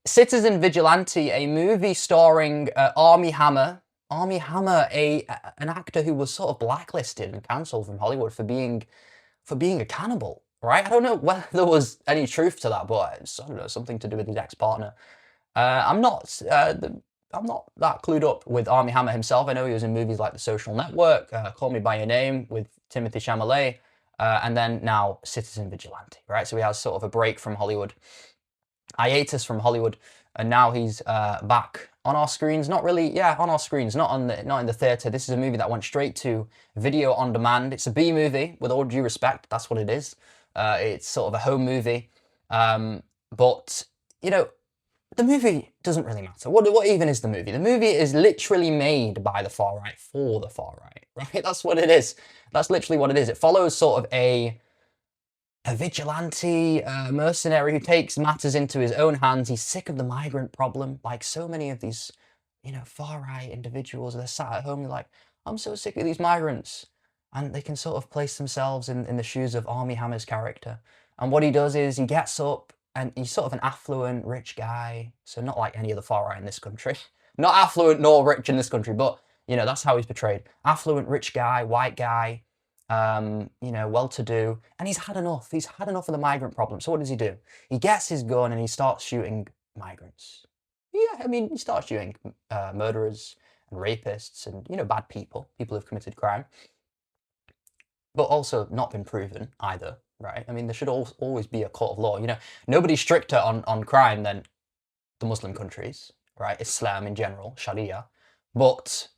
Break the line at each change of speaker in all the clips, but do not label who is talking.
Citizen Vigilante, a movie starring Armie Hammer. Armie Hammer, an actor who was sort of blacklisted and cancelled from Hollywood for being a cannibal, right? I don't know whether there was any truth to that, but it's, I don't know, something to do with his ex-partner. I'm not that clued up with Armie Hammer himself. I know he was in movies like The Social Network, Call Me by Your Name with Timothée Chalamet, and then now Citizen Vigilante, right? So he has sort of a break from Hollywood, hiatus from Hollywood, and now he's back on our screens. Not really, yeah, on our screens, not in the theatre. This is a movie that went straight to video on demand. It's a B movie, with all due respect. That's what it is. It's sort of a home movie, but you know, the movie doesn't really matter. What even is the movie? The movie is literally made by the far right for the far right, right? That's what it is. That's literally what it is. It follows sort of a vigilante mercenary who takes matters into his own hands. He's sick of the migrant problem, like so many of these, far right individuals. They're sat at home, they're like, I'm so sick of these migrants, and they can sort of place themselves in the shoes of Armie Hammer's character. And what he does is he gets up, and he's sort of an affluent, rich guy. So not like any of the far right in this country, not affluent nor rich in this country, but that's how he's portrayed: affluent, rich guy, white guy. Well-to-do, and he's had enough. He's had enough of the migrant problem. So what does he do? He gets his gun and he starts shooting migrants. Yeah, I mean, he starts shooting murderers and rapists and, bad people who've committed crime, but also not been proven either, right? I mean, there should always be a court of law. Nobody's stricter on crime than the Muslim countries, right? Islam in general, Sharia, but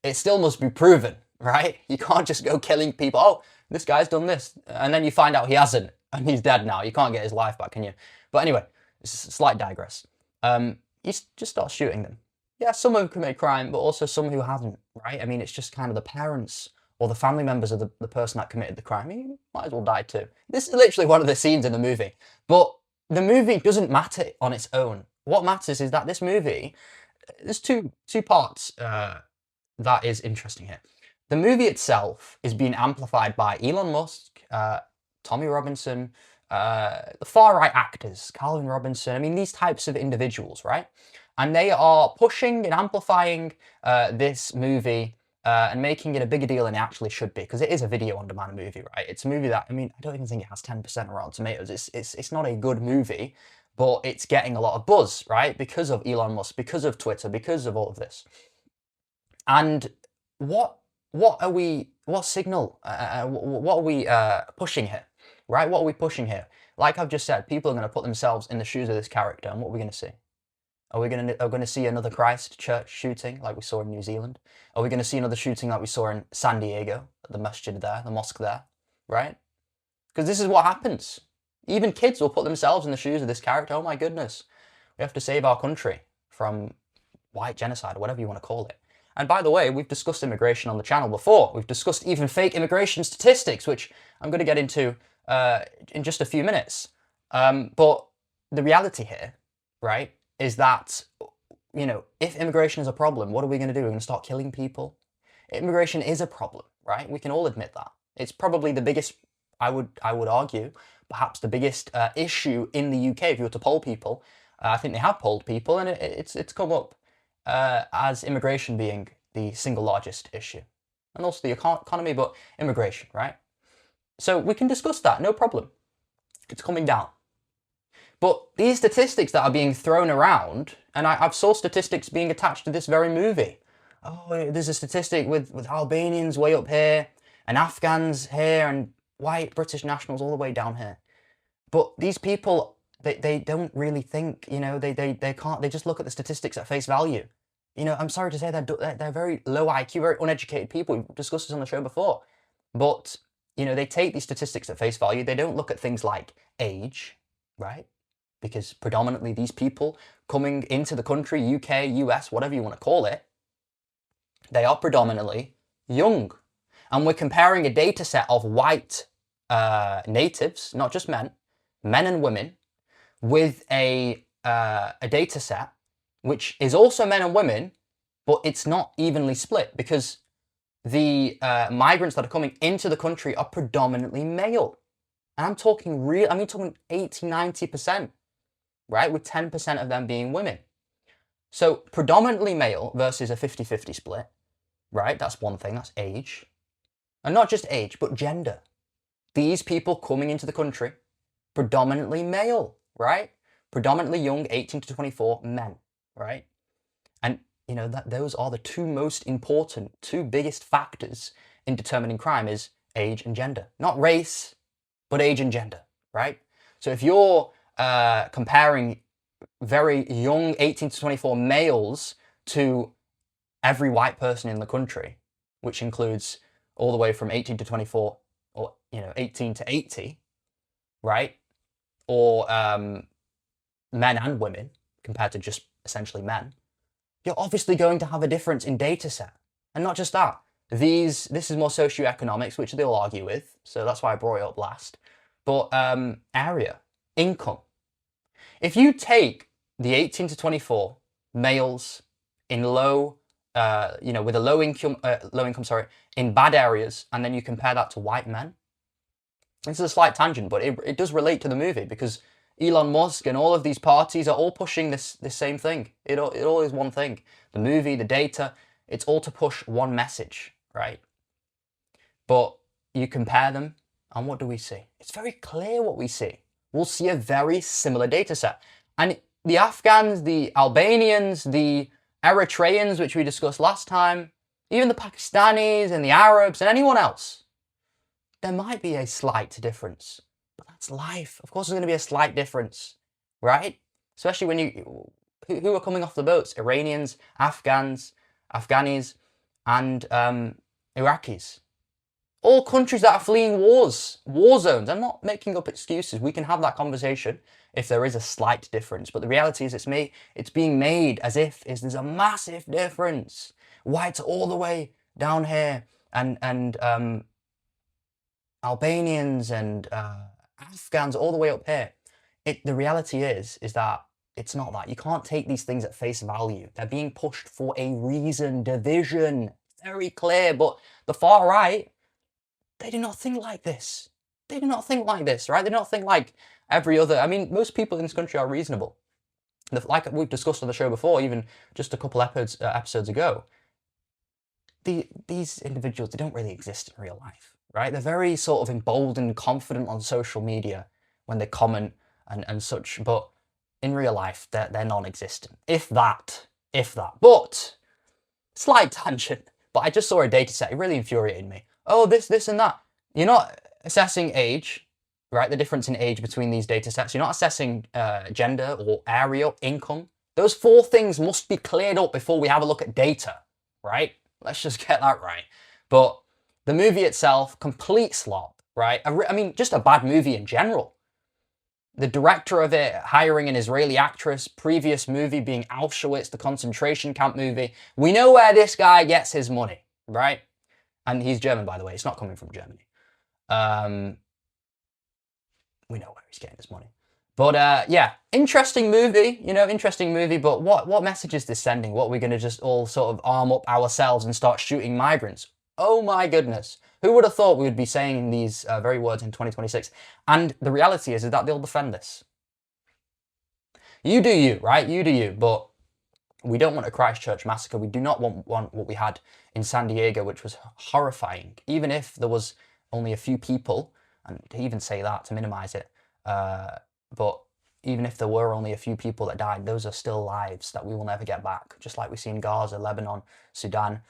it still must be proven, right? You can't just go killing people. Oh, this guy's done this, and then you find out he hasn't, and he's dead now. You can't get his life back, can you? But anyway, it's a slight digress. You just start shooting them. Yeah, some of them commit crime, but also some who haven't, right? I mean, it's just kind of the parents or the family members of the person that committed the crime. You might as well die too. This is literally one of the scenes in the movie. But the movie doesn't matter on its own. What matters is that this movie, there's two parts that is interesting here. The movie itself is being amplified by Elon Musk, Tommyrobinson, the far-right actors, Calvin Robinson, I mean, these types of individuals, right? And they are pushing and amplifying this movie and making it a bigger deal than it actually should be, because it is a video-on-demand movie, right? It's a movie that, I mean, I don't even think it has 10% Rotten Tomatoes. It's not a good movie, but it's getting a lot of buzz, right? Because of Elon Musk, because of Twitter, because of all of this. And what signal, what are we pushing here, right? What are we pushing here? Like I've just said, people are going to put themselves in the shoes of this character, and what are we going to see? Are we going to see another Christchurch shooting like we saw in New Zealand? Are we going to see another shooting like we saw in San Diego, at the masjid there, the mosque there, right? Because this is what happens. Even kids will put themselves in the shoes of this character. Oh my goodness, we have to save our country from white genocide, or whatever you want to call it. And by the way, we've discussed immigration on the channel before. We've discussed even fake immigration statistics, which I'm going to get into in just a few minutes. But the reality here, right, is that, if immigration is a problem, what are we going to do? We're going to start killing people? Immigration is a problem, right? We can all admit that. It's probably the biggest, I would argue, perhaps the biggest issue in the UK. If you were to poll people, I think they have polled people, and it's come up as immigration being the single largest issue. And also the economy, but immigration, right? So we can discuss that, no problem. It's coming down. But these statistics that are being thrown around, and I've saw statistics being attached to this very movie. Oh, there's a statistic with Albanians way up here, and Afghans here, and white British nationals all the way down here. But these people, they don't really think, they can't, they just look at the statistics at face value. I'm sorry to say they're very low IQ, very uneducated people. We've discussed this on the show before. But, they take these statistics at face value. They don't look at things like age, right? Because predominantly these people coming into the country, UK, US, whatever you want to call it, they are predominantly young. And we're comparing a data set of white natives, not just men and women, with a data set which is also men and women, but it's not evenly split, because the migrants that are coming into the country are predominantly male. And I'm talking 80, 90%. right? With 10% of them being women. So predominantly male versus a 50-50 split, right? That's one thing, that's age. And not just age, but gender. These people coming into the country, predominantly male, right? Predominantly young, 18 to 24 men, right? And you know that those are the two most important, two biggest factors in determining crime is age and gender. Not race, but age and gender, right? So if you're comparing very young 18 to 24 males to every white person in the country, which includes all the way from 18 to 24, or 18 to 80, right? Or men and women compared to just essentially men, you're obviously going to have a difference in data set. And not just that, this is more socioeconomics, which they'll argue with, so that's why I brought it up last. But area, income. If you take the 18 to 24 males in with a low income, in bad areas, and then you compare that to white men. This is a slight tangent, but it does relate to the movie because Elon Musk and all of these parties are all pushing this same thing. It all is one thing. The movie, the data, it's all to push one message, right? But you compare them, and what do we see? It's very clear what we see. We'll see a very similar data set. And the Afghans, the Albanians, the Eritreans, which we discussed last time, even the Pakistanis and the Arabs and anyone else, there might be a slight difference. But that's life. Of course there's going to be a slight difference, right? Especially when who are coming off the boats? Iranians, Afghanis, and Iraqis. All countries that are fleeing war zones. I'm not making up excuses. We can have that conversation if there is a slight difference. But the reality is it's being made as if there's a massive difference. Whites all the way down here and Albanians and Afghans all the way up here. The reality is that it's not that. You can't take these things at face value. They're being pushed for a reason, division, very clear. But the far right, they do not think like this. They do not think like this, right? They don't think like every other. I mean, most people in this country are reasonable. Like we've discussed on the show before, even just a couple episodes ago. These individuals, they don't really exist in real life, right? They're very sort of emboldened, confident on social media when they comment and such, but in real life, they're non-existent. If that. But, slight tangent, but I just saw a data set, it really infuriated me. Oh, this and that. You're not assessing age, right? The difference in age between these data sets. You're not assessing gender or area, income. Those four things must be cleared up before we have a look at data, right? Let's just get that right. But the movie itself, complete slop, right? I mean, just a bad movie in general. The director of it hiring an Israeli actress, previous movie being Auschwitz, the concentration camp movie. We know where this guy gets his money, right? And he's German, by the way. It's not coming from Germany. We know where he's getting his money. But yeah, interesting movie, but what message is this sending? What, we're going to just all sort of arm up ourselves and start shooting migrants? Oh my goodness. Who would have thought we would be saying these very words in 2026? And the reality is that they'll defend this. You do you, right? You do you. But we don't want a Christchurch massacre. We do not want what we had in San Diego, which was horrifying. Even if there was only a few people, and to even say that, to minimize it, but even if there were only a few people that died, those are still lives that we will never get back. Just like we see in Gaza, Lebanon, Sudan.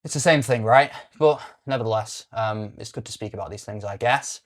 It's the same thing, right? But nevertheless, it's good to speak about these things, I guess.